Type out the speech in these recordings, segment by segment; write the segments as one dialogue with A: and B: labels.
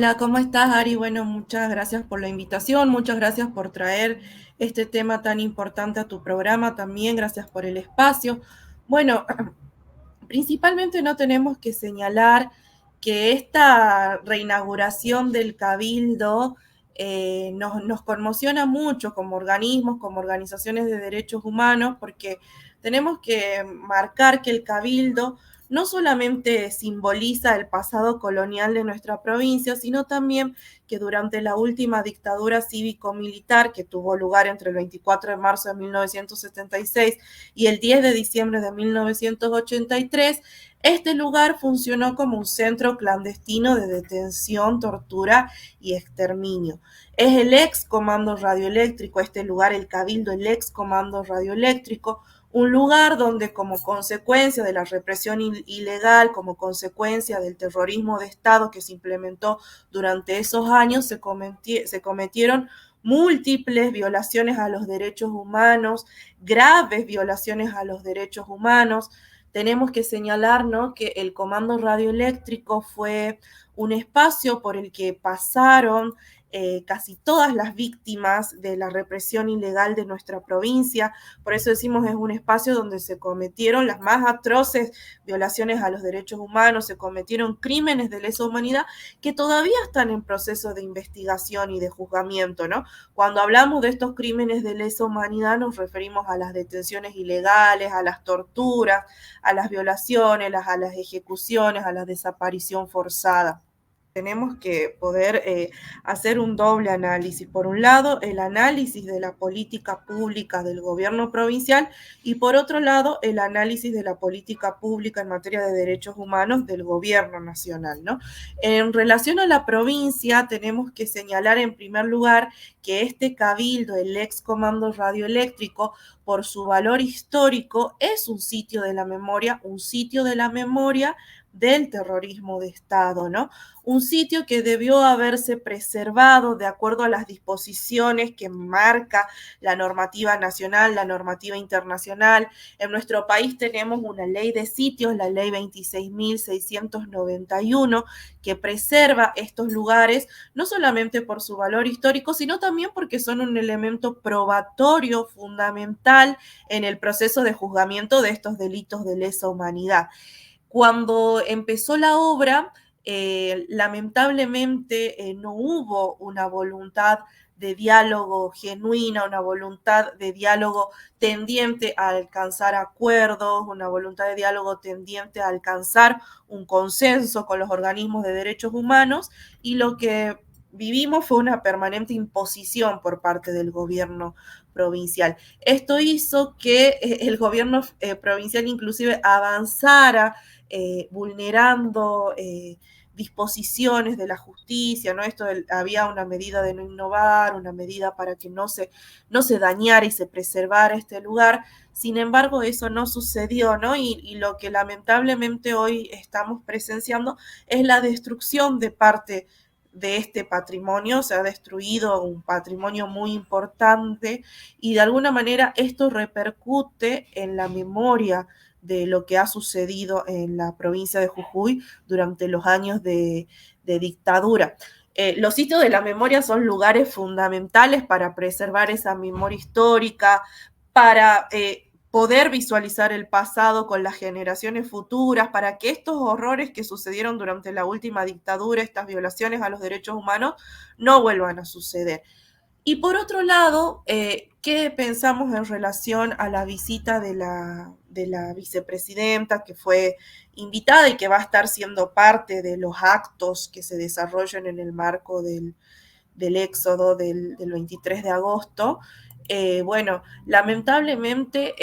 A: Hola, ¿cómo estás, Ari? Bueno, muchas gracias por la invitación, muchas gracias por traer este tema tan importante a tu programa también, gracias por el espacio. Bueno, principalmente no tenemos que señalar que esta reinauguración del Cabildo nos conmociona mucho como organismos, como organizaciones de derechos humanos, porque tenemos que marcar que el Cabildo no solamente simboliza el pasado colonial de nuestra provincia, sino también que durante la última dictadura cívico-militar que tuvo lugar entre el 24 de marzo de 1976 y el 10 de diciembre de 1983, este lugar funcionó como un centro clandestino de detención, tortura y exterminio. Es el ex comando radioeléctrico, este lugar, el Cabildo, el ex comando radioeléctrico, un lugar donde como consecuencia de la represión ilegal, como consecuencia del terrorismo de Estado que se implementó durante esos años, se cometieron múltiples violaciones a los derechos humanos, graves violaciones a los derechos humanos. Tenemos que señalar, ¿no?, que el comando radioeléctrico fue un espacio por el que pasaron casi todas las víctimas de la represión ilegal de nuestra provincia. Por eso decimos es un espacio donde se cometieron las más atroces violaciones a los derechos humanos, se cometieron crímenes de lesa humanidad que todavía están en proceso de investigación y de juzgamiento, ¿no? Cuando hablamos de estos crímenes de lesa humanidad nos referimos a las detenciones ilegales, a las torturas, a las violaciones, a las ejecuciones, a la desaparición forzada. Tenemos que poder hacer un doble análisis. Por un lado, el análisis de la política pública del gobierno provincial y por otro lado, el análisis de la política pública en materia de derechos humanos del gobierno nacional, ¿no? En relación a la provincia, tenemos que señalar en primer lugar que este cabildo, el ex comando radioeléctrico, por su valor histórico, es un sitio de la memoria, un sitio de la memoria del terrorismo de Estado, ¿no? Un sitio que debió haberse preservado de acuerdo a las disposiciones que marca la normativa nacional, la normativa internacional. En nuestro país tenemos una ley de sitios, la ley 26.691, que preserva estos lugares, no solamente por su valor histórico, sino también porque son un elemento probatorio fundamental en el proceso de juzgamiento de estos delitos de lesa humanidad. Cuando empezó la obra, lamentablemente no hubo una voluntad de diálogo genuina, una voluntad de diálogo tendiente a alcanzar acuerdos, una voluntad de diálogo tendiente a alcanzar un consenso con los organismos de derechos humanos, y lo que vivimos fue una permanente imposición por parte del gobierno provincial. Esto hizo que el gobierno provincial inclusive avanzara vulnerando disposiciones de la justicia, ¿no? Había una medida de no innovar, una medida para que no se dañara y se preservara este lugar. Sin embargo, eso no sucedió, ¿no? Y lo que lamentablemente hoy estamos presenciando es la destrucción de parte de este patrimonio. Se ha destruido un patrimonio muy importante y de alguna manera esto repercute en la memoria de lo que ha sucedido en la provincia de Jujuy durante los años de dictadura. Los sitios de la memoria son lugares fundamentales para preservar esa memoria histórica, para poder visualizar el pasado con las generaciones futuras, para que estos horrores que sucedieron durante la última dictadura, estas violaciones a los derechos humanos, no vuelvan a suceder. Y por otro lado, ¿qué pensamos en relación a la visita de la vicepresidenta que fue invitada y que va a estar siendo parte de los actos que se desarrollan en el marco del éxodo del 23 de agosto? Bueno, lamentablemente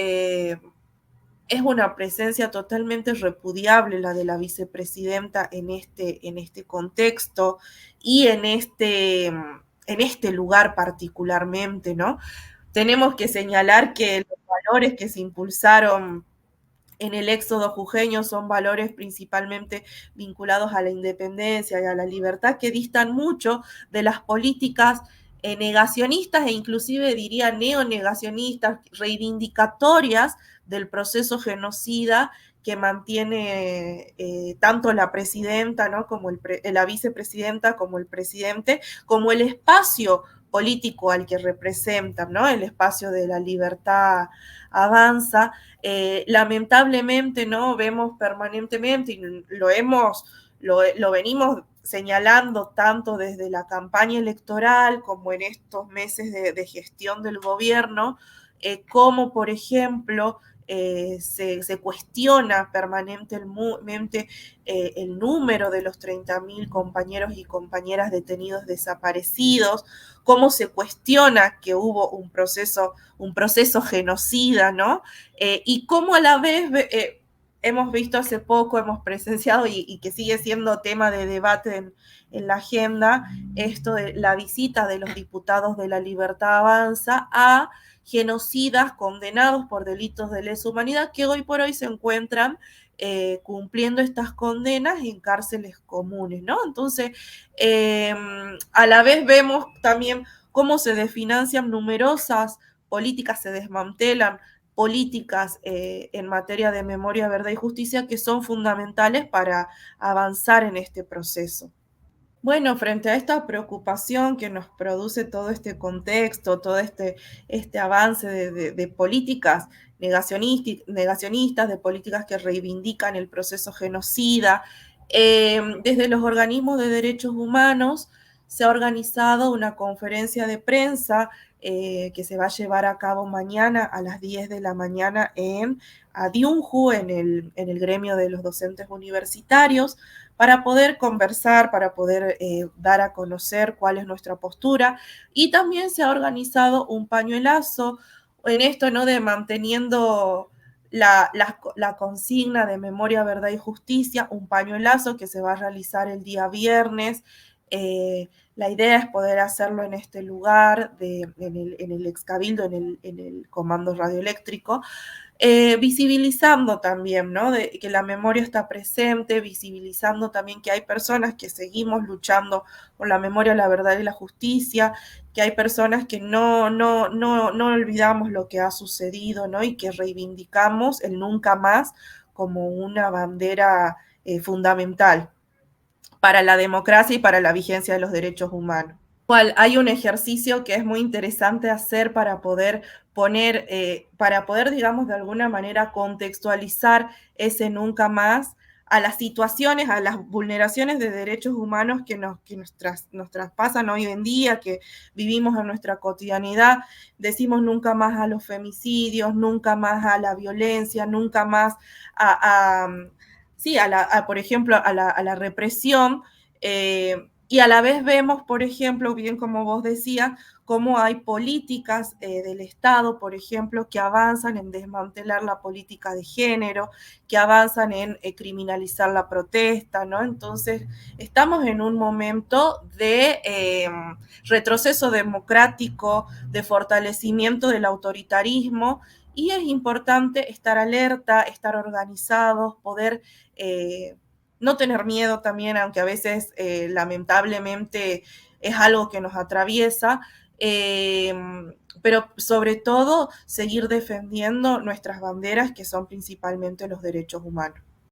A: es una presencia totalmente repudiable la de la vicepresidenta en este contexto y en este lugar particularmente, ¿no? Tenemos que señalar que los valores que se impulsaron en el éxodo jujeño son valores principalmente vinculados a la independencia y a la libertad, que distan mucho de las políticas negacionistas e inclusive diría neonegacionistas, reivindicatorias del proceso genocida que mantiene tanto la presidenta, ¿no? Como la vicepresidenta, como el presidente, como el espacio político al que representan, ¿no? El espacio de la libertad avanza. Lamentablemente, ¿no? Vemos permanentemente, y lo venimos señalando tanto desde la campaña electoral como en estos meses de gestión del gobierno, como por ejemplo se cuestiona permanentemente el número de los 30.000 compañeros y compañeras detenidos desaparecidos, cómo se cuestiona que hubo un proceso genocida, ¿no? Y cómo a la vez hemos visto hace poco, hemos presenciado y que sigue siendo tema de debate en la agenda, esto de la visita de los diputados de la Libertad Avanza a genocidas condenados por delitos de lesa humanidad que hoy por hoy se encuentran cumpliendo estas condenas en cárceles comunes, ¿no? Entonces, a la vez vemos también cómo se desfinancian numerosas políticas, se desmantelan políticas en materia de memoria, verdad y justicia que son fundamentales para avanzar en este proceso. Bueno, frente a esta preocupación que nos produce todo este contexto, todo este avance de políticas negacionistas, de políticas que reivindican el proceso genocida, desde los organismos de derechos humanos se ha organizado una conferencia de prensa que se va a llevar a cabo mañana a las 10 de la mañana en Adiunju, en el gremio de los docentes universitarios, para poder conversar, para poder dar a conocer cuál es nuestra postura. Y también se ha organizado un pañuelazo en esto, ¿no? De manteniendo la consigna de memoria, verdad y justicia, un pañuelazo que se va a realizar el día viernes. La idea es poder hacerlo en este lugar, en el ex cabildo, en el comando radioeléctrico, visibilizando también, ¿no? Que la memoria está presente, visibilizando también que hay personas que seguimos luchando por la memoria, la verdad y la justicia, que hay personas que no olvidamos lo que ha sucedido, ¿no? Y que reivindicamos el nunca más como una bandera fundamental para la democracia y para la vigencia de los derechos humanos. Cual hay un ejercicio que es muy interesante hacer para poder digamos, de alguna manera contextualizar ese nunca más a las situaciones, a las vulneraciones de derechos humanos nos traspasan hoy en día, que vivimos en nuestra cotidianidad. Decimos nunca más a los femicidios, nunca más a la violencia, nunca más a sí, por ejemplo, a la represión. Y a la vez vemos, por ejemplo, bien como vos decías, cómo hay políticas del Estado, por ejemplo, que avanzan en desmantelar la política de género, que avanzan en criminalizar la protesta, ¿no? Entonces, estamos en un momento de retroceso democrático, de fortalecimiento del autoritarismo, y es importante estar alerta, estar organizados, poder no tener miedo también, aunque a veces lamentablemente es algo que nos atraviesa, eh, pero sobre todo seguir defendiendo nuestras banderas, que son principalmente los derechos humanos.